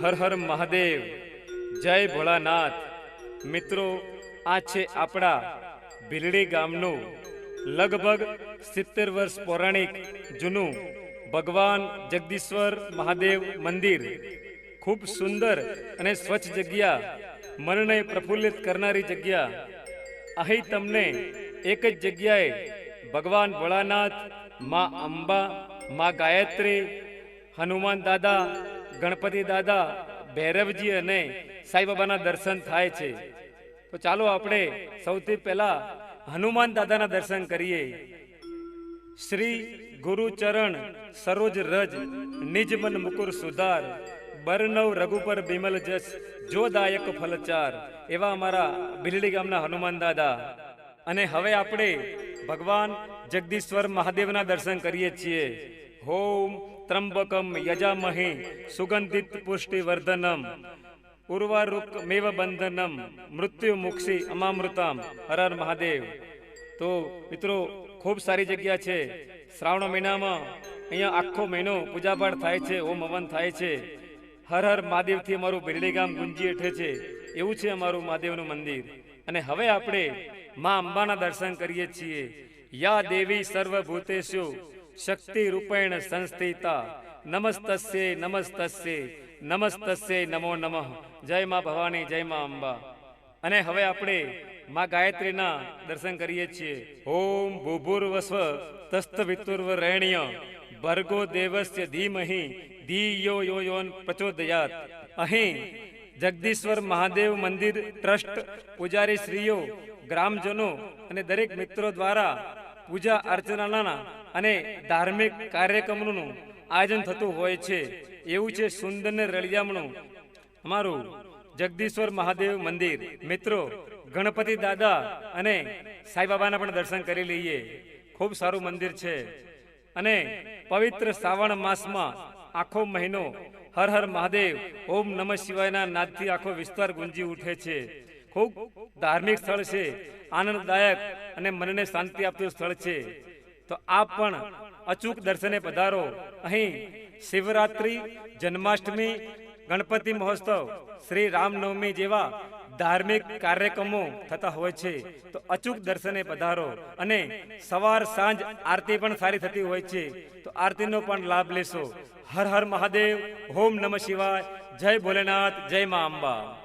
હર હર મહાદેવ, જય ભોળાનાથ। મિત્રો, આ છે આપણા ભીલડી ગામનું લગભગ 70 વર્ષ પૌરાણિક જૂનું ભગવાન જગદીશ્વર મહાદેવ મંદિર। ખૂબ સુંદર અને સ્વચ્છ જગ્યા, મનને પ્રફુલ્લિત કરનારી જગ્યા। અહીં તમને એક જ જગ્યાએ ભગવાન ભોળાનાથ, માં અંબા, માં ગાયત્રી, હનુમાન દાદા, ગણપતિ દાદા, ભૈરવજી અને સાંઈબાબાના દર્શન થાય છે। તો ચાલો આપણે સૌથી પહેલા હનુમાન દાદાના દર્શન કરીએ। શ્રી ગુરુચરણ સરોજ રજ, નિજ મન મુકુર સુધાર, બરનવ રઘુપર બિમલ જસ, જો દાયક ફલચાર। એવા અમારા ભીલડી ગામના હનુમાન દાદા। અને હવે આપણે ભગવાન જગદીશ્વર મહાદેવના દર્શન કરીએ છીએ। ઓમ ત્રંબકમ યજામહે સુગંધિત પુષ્ટિવર્ધનમ, ઉર્વારુક મેવ બંધનમ, મૃત્યુ મુક્ષી અમામૃતમ। હર હર મહાદેવ। તો મિત્રો, ખૂબ સારી જગ્યા છે। શ્રાવણ મહિનામાં અહીંયા આખો મહિનો પૂજાપાઠ થાય છે, ઓમ હવન થાય છે। હર હર મહાદેવથી અમારું ભીલડી ગામ ગુંજી ઉઠે છે। એવું છે અમારું મહાદેવનું મંદિર। અને હવે આપણે મા અંબાના દર્શન કરીએ છીએ। યા દેવી સર્વભૂતેષુ શક્તિ રૂપેણ સંસ્થિતા, નમસ્તસ્યે નમસ્તસ્યે નમસ્તસ્યે નમો નમઃ। જય મા ભવાની, જય મા અંબા। અને હવે આપણે મા ગાયત્રીના દર્શન કરીએ છીએ। ઓમ ભૂભુર્વસ્વ તસ્તવિતુર્વરેણ્ય, ભર્ગો દેવસ્ય ધીમહિ ધિયો યો યોન પ્રચોદયાત। અહીં જગદીશ્વર મહાદેવ મંદિર ટ્રસ્ટ પૂજારી શ્રીઓ, ગ્રામજનો અને દરેક મિત્રો દ્વારા પૂજા અર્ચનાના અને ધાર્મિક કાર્યક્રમોનું આયોજન થતું હોય છે। એવું છે સુંદર ને રળિયામણું અમારું જગદીશ્વર મહાદેવ મંદિર। મિત્રો, ગણપતિ દાદા અને સાંઈબાબાના પણ દર્શન કરી લઈએ। ખૂબ સારું મંદિર છે। અને પવિત્ર શ્રાવણ માસમાં આખો મહિનો હર હર મહાદેવ, ઓમ નમઃ શિવાયના નાદથી આખો વિસ્તાર ગુંજી ઉઠે છે। ખૂબ ધાર્મિક સ્થળ છે, આનંદદાયક અને મનને શાંતિ આપતું સ્થળ છે। તો આપ પણ અચૂક દર્શને પધારો। અહીં શિવરાત્રિ, જન્માષ્ટમી, ગણપતિ મહોત્સવ, શ્રી રામનવમી જેવા ધાર્મિક કાર્યક્રમો થતા હોય છે। તો અચૂક દર્શને પધારો। અને સવાર સાંજ આરતી પણ સારી થતી હોય છે, તો આરતીનો પણ લાભ લેશો। હર હર મહાદેવ, ઓમ નમઃ શિવાય, જય ભોલેનાથ, જય મા અંબા।